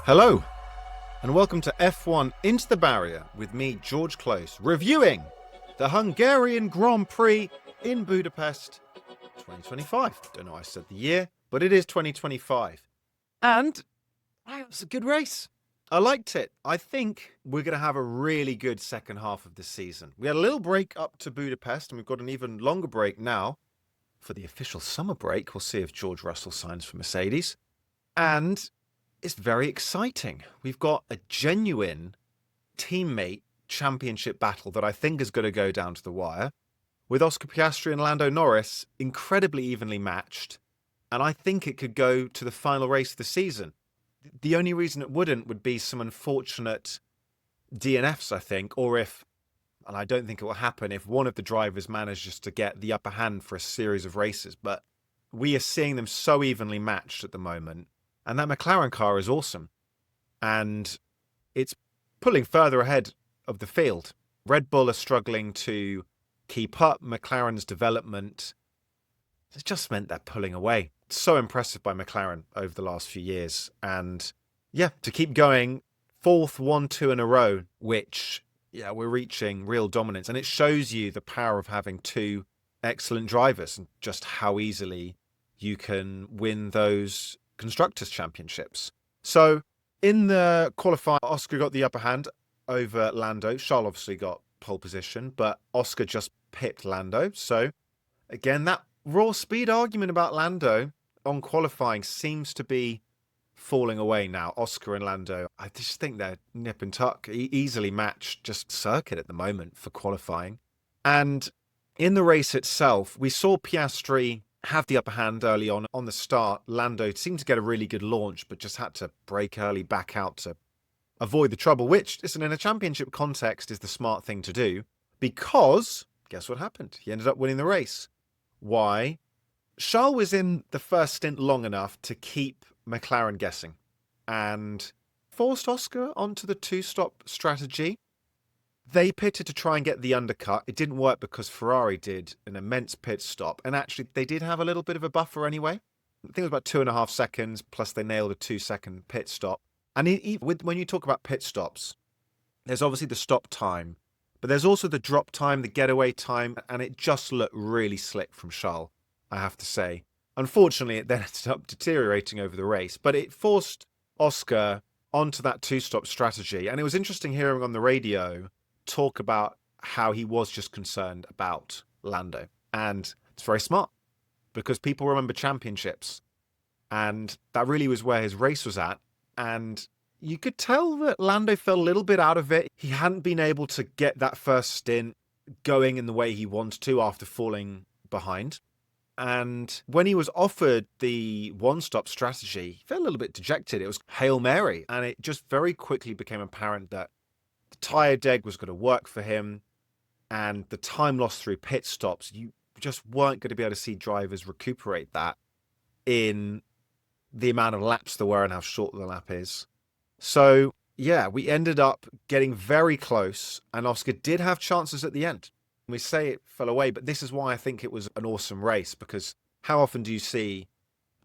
Hello, and welcome to F1 Into the Barrier with me, George Close, reviewing the Hungarian Grand Prix in Budapest 2025. Don't know why I said the year, but it is 2025. And wow, it was a good race. I liked it. I think we're going to have a really good second half of the season. We had a little break up to Budapest, and we've got an even longer break now for the official summer break. We'll see if George Russell signs for Mercedes. And it's very exciting. We've got a genuine teammate championship battle that I think is going to go down to the wire, with Oscar Piastri and Lando Norris incredibly evenly matched. And I think it could go to the final race of the season. The only reason it wouldn't would be some unfortunate DNFs, I think, or if, and I don't think it will happen, if one of the drivers manages to get the upper hand for a series of races. But we are seeing them so evenly matched at the moment. And that McLaren car is awesome. And it's pulling further ahead of the field. Red Bull are struggling to keep up. McLaren's development has just meant they're pulling away. So impressive by McLaren over the last few years. And yeah, to keep going, fourth 1-2 in a row, which, yeah, we're reaching real dominance. And it shows you the power of having two excellent drivers and just how easily you can win those Constructors' Championships. So in the qualifier, Oscar got the upper hand over Lando. Charles obviously got pole position, but Oscar just pipped Lando. So again, that raw speed argument about Lando on qualifying seems to be falling away now. Oscar and Lando, I just think they're nip and tuck, easily matched just circuit at the moment for qualifying. And in the race itself, we saw Piastri have the upper hand early on the start. Lando seemed to get a really good launch, but just had to brake early, back out to avoid the trouble, which, listen, in a championship context is the smart thing to do, because guess what happened? He ended up winning the race. Why? Charles was in the first stint long enough to keep McLaren guessing and forced Oscar onto the two-stop strategy. They pitted to try and get the undercut. It didn't work because Ferrari did an immense pit stop. And actually, they did have a little bit of a buffer anyway. I think it was about 2.5 seconds, plus they nailed a 2-second pit stop. And when you talk about pit stops, there's obviously the stop time, but there's also the drop time, the getaway time, and it just looked really slick from Charles, I have to say. Unfortunately, it then ended up deteriorating over the race, but it forced Oscar onto that two-stop strategy. And it was interesting hearing on the radio talk about how he was just concerned about Lando. And it's very smart because people remember championships. And that really was where his race was at. And you could tell that Lando felt a little bit out of it. He hadn't been able to get that first stint going in the way he wanted to after falling behind. And when he was offered the one-stop strategy, he felt a little bit dejected. It was Hail Mary. And it just very quickly became apparent that the tyre deg was going to work for him, and the time lost through pit stops, you just weren't going to be able to see drivers recuperate that in the amount of laps there were and how short the lap is. So, yeah, we ended up getting very close, and Oscar did have chances at the end. We say it fell away, but this is why I think it was an awesome race, because how often do you see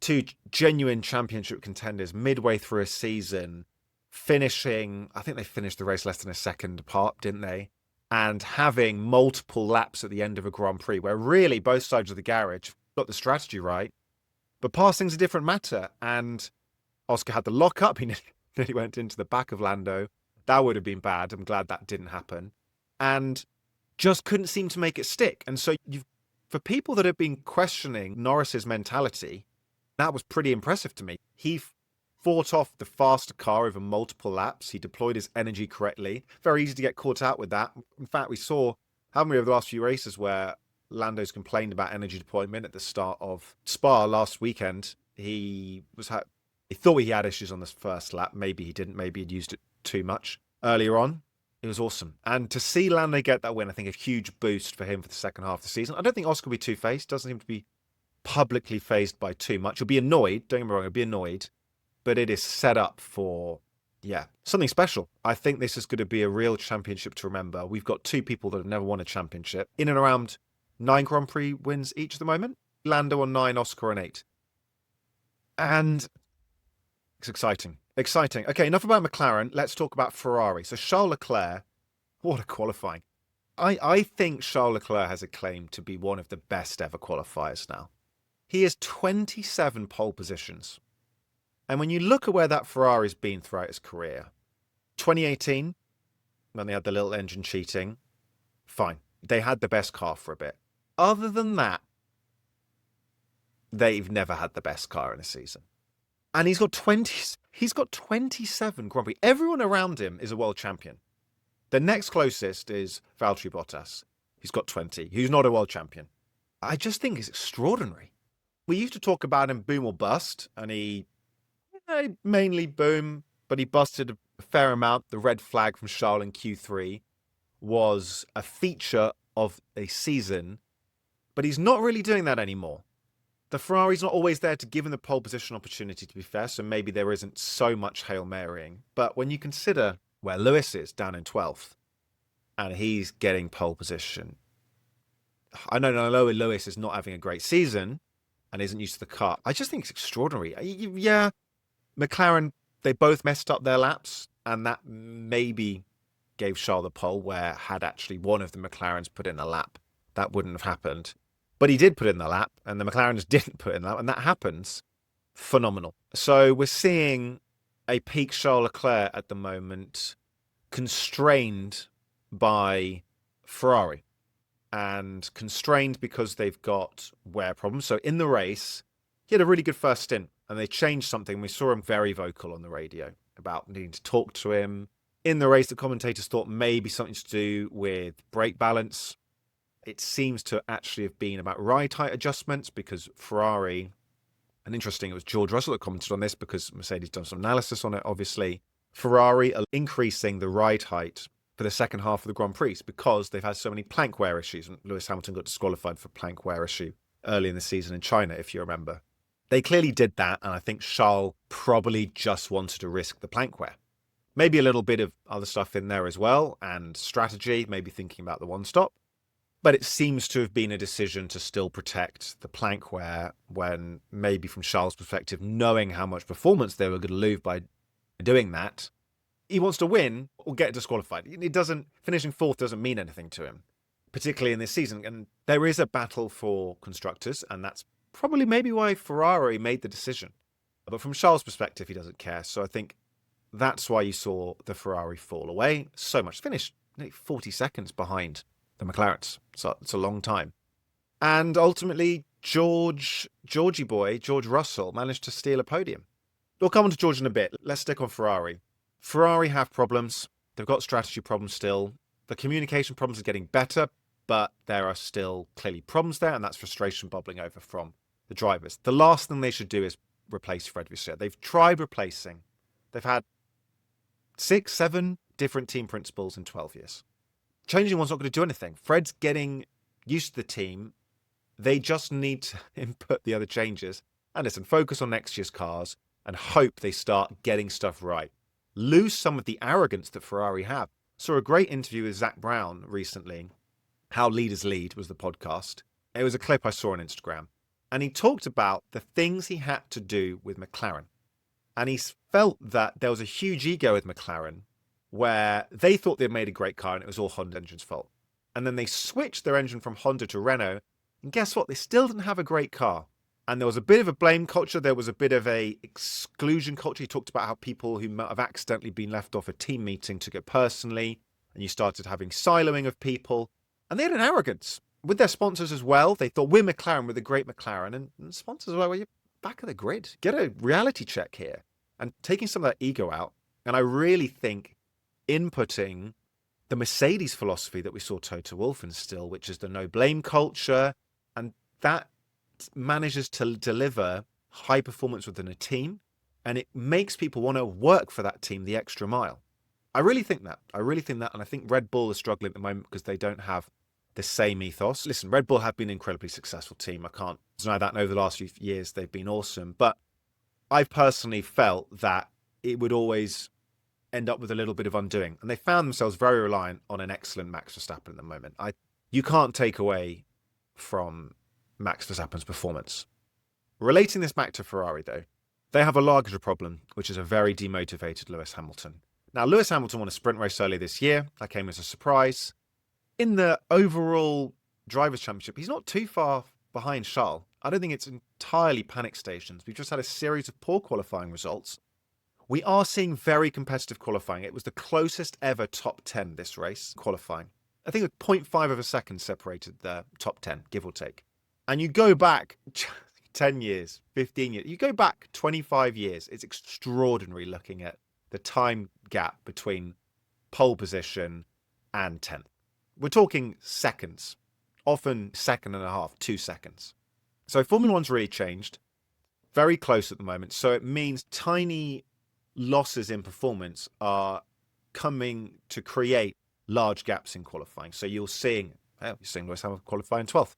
two genuine championship contenders midway through a season finishing, I think they finished the race less than a second apart, didn't they? And having multiple laps at the end of a Grand Prix where really both sides of the garage got the strategy right, but passing's a different matter. And Oscar had the lock up. He nearly went into the back of Lando. That would have been bad. I'm glad that didn't happen. And just couldn't seem to make it stick. And so for people that have been questioning Norris's mentality, that was pretty impressive to me. He fought off the faster car over multiple laps. He deployed his energy correctly. Very easy to get caught out with that. In fact, we saw, haven't we, over the last few races where Lando's complained about energy deployment at the start of Spa last weekend. He thought he had issues on this first lap. Maybe he didn't. Maybe he'd used it too much earlier on. It was awesome. And to see Lando get that win, I think a huge boost for him for the second half of the season. I don't think Oscar will be two-faced. Doesn't seem to be publicly phased by too much. He'll be annoyed. Don't get me wrong, he'll be annoyed. But it is set up for, something special. I think this is going to be a real championship to remember. We've got two people that have never won a championship in and around 9 Grand Prix wins each at the moment. Lando on 9, Oscar on 8. And it's exciting. Exciting. Okay, enough about McLaren. Let's talk about Ferrari. So Charles Leclerc, what a qualifying. I think Charles Leclerc has a claim to be one of the best ever qualifiers now. He has 27 pole positions. And when you look at where that Ferrari's been throughout his career, 2018, when they had the little engine cheating, fine. They had the best car for a bit. Other than that, they've never had the best car in a season. And he's got 27 Grand Prix. Everyone around him is a world champion. The next closest is Valtteri Bottas. He's got 20. He's not a world champion. I just think it's extraordinary. We used to talk about him boom or bust, and he mainly boom, but he busted a fair amount. The red flag from Charles in Q3 was a feature of a season, but he's not really doing that anymore. The Ferrari's not always there to give him the pole position opportunity, to be fair, so maybe there isn't so much Hail Marying. But when you consider where Lewis is, down in 12th, and he's getting pole position, I know Lewis is not having a great season and isn't used to the car. I just think it's extraordinary. Yeah, McLaren, they both messed up their laps, and that maybe gave Charles the pole, where had actually one of the McLarens put in a lap, that wouldn't have happened. But he did put in the lap, and the McLarens didn't put in the lap, and that happens. Phenomenal. So we're seeing a peak Charles Leclerc at the moment constrained by Ferrari, and constrained because they've got wear problems. So in the race, he had a really good first stint, and they changed something. We saw him very vocal on the radio about needing to talk to him. In the race, the commentators thought maybe something to do with brake balance. It seems to actually have been about ride height adjustments, because Ferrari, and interesting, it was George Russell that commented on this because Mercedes done some analysis on it, obviously. Ferrari are increasing the ride height for the second half of the Grand Prix because they've had so many plank wear issues. And Lewis Hamilton got disqualified for plank wear issue early in the season in China, if you remember. They clearly did that, and I think Charles probably just wanted to risk the plank wear. Maybe a little bit of other stuff in there as well, and strategy, maybe thinking about the one stop. But it seems to have been a decision to still protect the plank wear, when maybe from Charles' perspective, knowing how much performance they were going to lose by doing that, he wants to win or get disqualified. Finishing fourth doesn't mean anything to him, particularly in this season. And there is a battle for constructors, and that's probably maybe why Ferrari made the decision. But from Charles' perspective, he doesn't care. So I think that's why you saw the Ferrari fall away so much. Finished 40 seconds behind the McLarens. So it's a long time. And ultimately, George Russell managed to steal a podium. We'll come on to George in a bit. Let's stick on Ferrari. Ferrari have problems. They've got strategy problems still. The communication problems are getting better, but there are still clearly problems there, and that's frustration bubbling over from the drivers. The last thing they should do is replace Fred Vasseur. They've tried replacing. They've had 6, 7 different team principals in 12 years. Changing one's not going to do anything. Fred's getting used to the team. They just need to input the other changes and listen, focus on next year's cars and hope they start getting stuff right. Lose some of the arrogance that Ferrari have. Saw a great interview with Zach Brown recently. How Leaders Lead was the podcast. It was a clip I saw on Instagram. And he talked about the things he had to do with McLaren. And he felt that there was a huge ego with McLaren where they thought they'd made a great car and it was all Honda engine's fault. And then they switched their engine from Honda to Renault. And guess what? They still didn't have a great car. And there was a bit of a blame culture. There was a bit of a exclusion culture. He talked about how people who might have accidentally been left off a team meeting took it personally. And you started having siloing of people. And they had an arrogance with their sponsors as well. They thought, we're McLaren, we're the great McLaren. And sponsors were like, well, you're back of the grid. Get a reality check here. And taking some of that ego out. And I really think inputting the Mercedes philosophy that we saw Toto Wolff instill, which is the no blame culture. And that manages to deliver high performance within a team. And it makes people want to work for that team the extra mile. I really think that. And I think Red Bull is struggling at the moment because they don't have the same ethos. Listen, Red Bull have been an incredibly successful team. I can't deny that. And over the last few years, they've been awesome. But I've personally felt that it would always end up with a little bit of undoing. And they found themselves very reliant on an excellent Max Verstappen at the moment. You can't take away from Max Verstappen's performance. Relating this back to Ferrari, though, They have a larger problem, which is a very demotivated Lewis Hamilton. Now, Lewis Hamilton won a sprint race earlier this year. That came as a surprise. In the overall Drivers' Championship, he's not too far behind Charles. I don't think it's entirely panic stations. We've just had a series of poor qualifying results. We are seeing very competitive qualifying. It was the closest ever top 10 this race, qualifying. I think 0.5 of a second separated the top 10, give or take. And you go back 10 years, 15 years, you go back 25 years, it's extraordinary looking at the time gap between pole position and 10th. We're talking seconds, often second and a half, 2 seconds. So Formula One's really changed, very close at the moment. So it means tiny losses in performance are coming to create large gaps in qualifying. So you're seeing Lewis Hamilton qualifying 12th.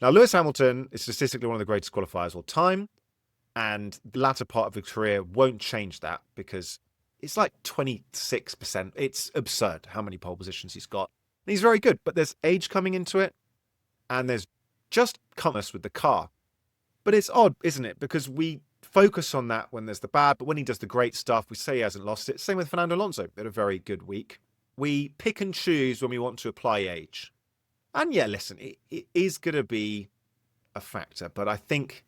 Now, Lewis Hamilton is statistically one of the greatest qualifiers of all time, and the latter part of his career won't change that because it's like 26%. It's absurd how many pole positions he's got. And he's very good, but there's age coming into it, and there's just commerce with the car. But it's odd, isn't it? Because we focus on that when there's the bad, but when he does the great stuff, we say he hasn't lost it. Same with Fernando Alonso. He had a very good week. We pick and choose when we want to apply age. And yeah, listen, it is going to be a factor, but I think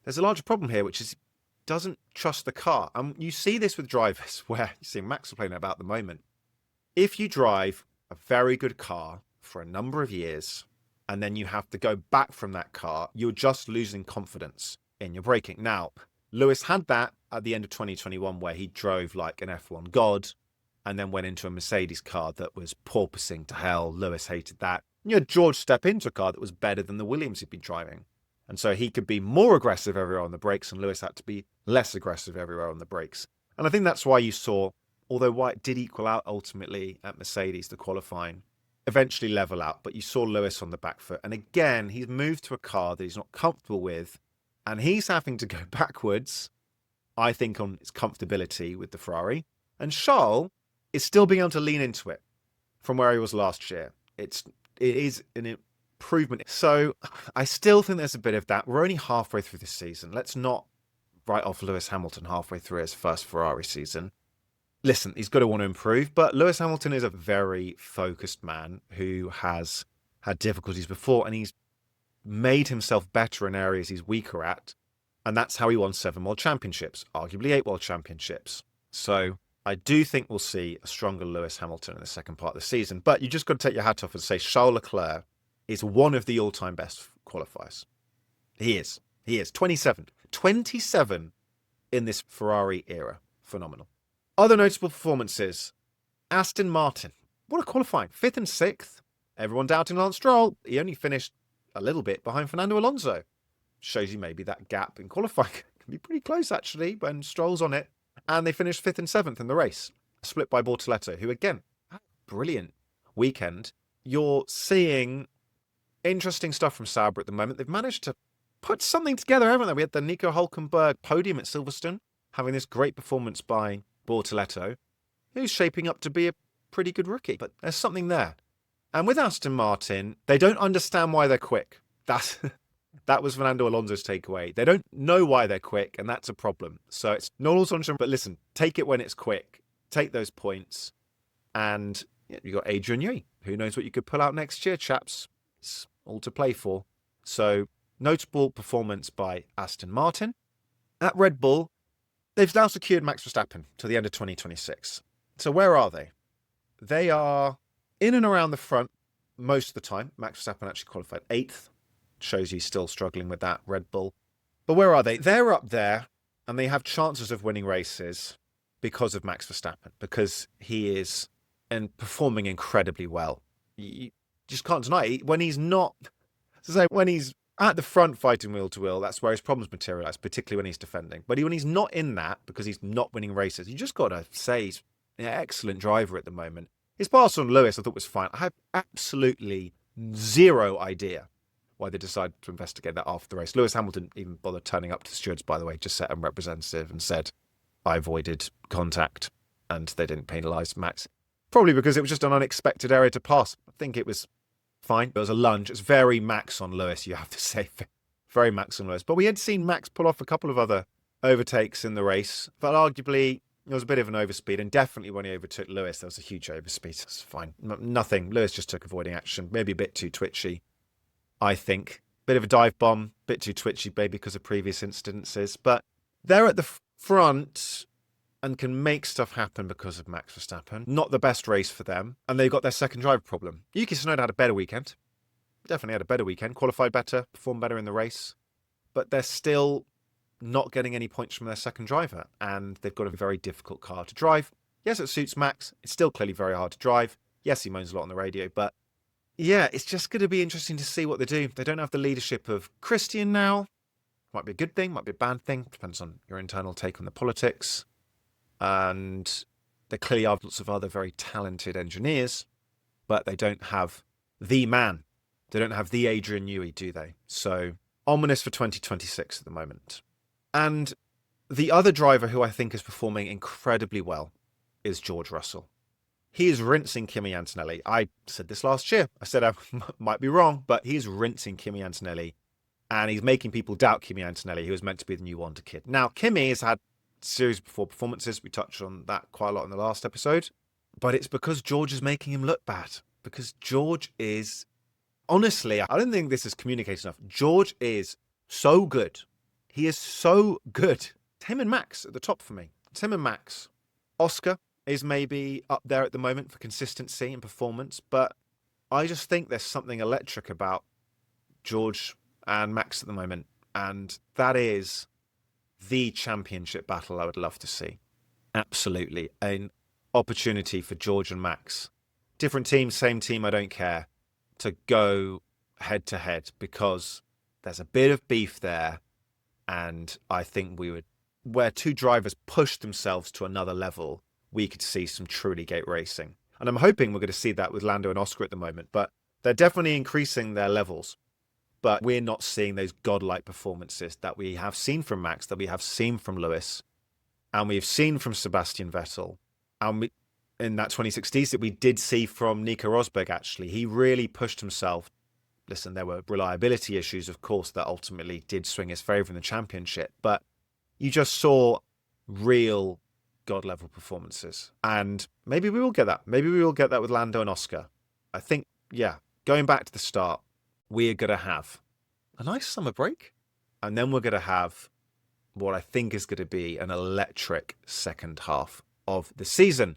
there's a larger problem here, which is he doesn't trust the car. You see this with drivers, where you see Max playing about at the moment. If you drive a very good car for a number of years, and then you have to go back from that car, you're just losing confidence in your braking. Now, Lewis had that at the end of 2021, where he drove like an F1 god, and then went into a Mercedes car that was porpoising to hell. Lewis hated that. You had George step into a car that was better than the Williams he'd been driving. And so he could be more aggressive everywhere on the brakes, and Lewis had to be less aggressive everywhere on the brakes. And I think that's why you saw, although White did equal out ultimately at Mercedes, the qualifying, eventually level out, but you saw Lewis on the back foot. And again, he's moved to a car that he's not comfortable with, and he's having to go backwards, I think, on its comfortability with the Ferrari. And Charles is still being able to lean into it from where he was last year. It is an improvement. So I still think there's a bit of that. We're only halfway through the season. Let's not write off Lewis Hamilton halfway through his first Ferrari season. Listen, he's got to want to improve, but Lewis Hamilton is a very focused man who has had difficulties before, and he's made himself better in areas he's weaker at. And that's how he won 7 world championships, arguably 8 world championships. So I do think we'll see a stronger Lewis Hamilton in the second part of the season. But you just got to take your hat off and say Charles Leclerc is one of the all-time best qualifiers. He is. 27. 27 in this Ferrari era. Phenomenal. Other notable performances. Aston Martin. What a qualifying. 5th and 6th. Everyone doubting Lance Stroll. He only finished a little bit behind Fernando Alonso. Shows you maybe that gap in qualifying can be pretty close, actually, when Stroll's on it. And they finished 5th and 7th in the race, split by Bortoleto, who, again, had a brilliant weekend. You're seeing interesting stuff from Sauber at the moment. They've managed to put something together, haven't they? We had the Nico Hülkenberg podium at Silverstone, having this great performance by Bortoleto, who's shaping up to be a pretty good rookie. But there's something there. And with Aston Martin, they don't understand why they're quick. That was Fernando Alonso's takeaway. They don't know why they're quick, and that's a problem. So it's not all sunshine, but listen, take it when it's quick. Take those points. And you got Adrian Newey. Who knows what you could pull out next year, chaps? It's all to play for. So notable performance by Aston Martin. At Red Bull, they've now secured Max Verstappen to the end of 2026. So where are they? They are in and around the front most of the time. Max Verstappen actually qualified 8th. Shows he's still struggling with that, Red Bull. But where are they? They're up there, and they have chances of winning races because of Max Verstappen, because he is performing incredibly well. You just can't deny it. When he's not, when he's at the front fighting wheel to wheel, that's where his problems materialise, particularly when he's defending. But when he's not in that, because he's not winning races, you just got to say he's an excellent driver at the moment. His pass on Lewis I thought was fine. I have absolutely zero idea why they decided to investigate that after the race. Lewis Hamilton even bothered turning up to the stewards, by the way, just set a representative and said, I avoided contact, and they didn't penalise Max. Probably because it was just an unexpected area to pass. I think it was fine. It was a lunge. It's very Max on Lewis, you have to say. Very Max on Lewis. But we had seen Max pull off a couple of other overtakes in the race, but arguably it was a bit of an overspeed, and definitely when he overtook Lewis, there was a huge overspeed. It's fine. Nothing. Lewis just took avoiding action. Maybe a bit too twitchy, I think. Bit of a dive bomb, bit too twitchy, maybe because of previous incidences. But they're at the front and can make stuff happen because of Max Verstappen. Not the best race for them, and they've got their second driver problem. Yuki Tsunoda had a better weekend. Definitely had a better weekend. Qualified better, performed better in the race. But they're still not getting any points from their second driver, and they've got a very difficult car to drive. Yes, it suits Max. It's still clearly very hard to drive. Yes, he moans a lot on the radio, but yeah, it's just going to be interesting to see what they do. They don't have the leadership of Christian now. Might be a good thing, might be a bad thing. Depends on your internal take on the politics. And they clearly have lots of other very talented engineers, but they don't have the man. They don't have the Adrian Newey, do they? So ominous for 2026 at the moment. And the other driver who I think is performing incredibly well is George Russell. He is rinsing Kimi Antonelli. I said this last year. I said I might be wrong, but he's rinsing Kimi Antonelli, and he's making people doubt Kimi Antonelli, who was meant to be the new Wonder Kid. Now, Kimi has had series before performances. We touched on that quite a lot in the last episode, but it's because George is making him look bad. Because George is, honestly, I don't think this is communicated enough. George is so good. He is so good. Him and Max at the top for me. It's him and Max. Oscar is maybe up there at the moment for consistency and performance, but I just think there's something electric about George and Max at the moment, and that is the championship battle I would love to see. Absolutely. An opportunity for George and Max. Different team, same team, I don't care, to go head to head, because there's a bit of beef there, and I think where two drivers push themselves to another level, we could see some truly great racing. And I'm hoping we're going to see that with Lando and Oscar at the moment, but they're definitely increasing their levels. But we're not seeing those godlike performances that we have seen from Max, that we have seen from Lewis, and we've seen from Sebastian Vettel. And in that 2016 that we did see from Nico Rosberg, actually. He really pushed himself. Listen, there were reliability issues, of course, that ultimately did swing his favour in the championship, but you just saw real God-level performances. And maybe we will get that. Maybe we will get that with Lando and Oscar. I think, yeah, going back to the start, we're going to have a nice summer break, and then we're going to have what I think is going to be an electric second half of the season.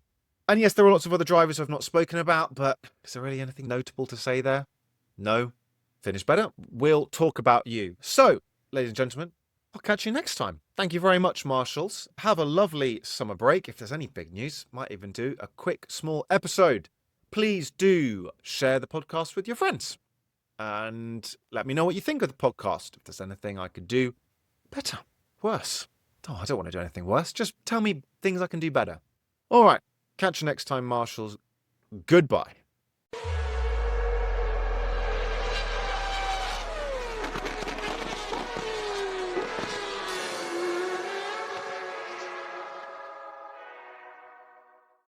And yes, there are lots of other drivers I've not spoken about, but is there really anything notable to say there? No. Finish better. We'll talk about you. So, ladies and gentlemen, I'll catch you next time. Thank you very much, Marshals. Have a lovely summer break. If there's any big news, might even do a quick, small episode. Please do share the podcast with your friends. And let me know what you think of the podcast. If there's anything I could do better, worse. Oh, I don't want to do anything worse. Just tell me things I can do better. All right. Catch you next time, Marshals. Goodbye.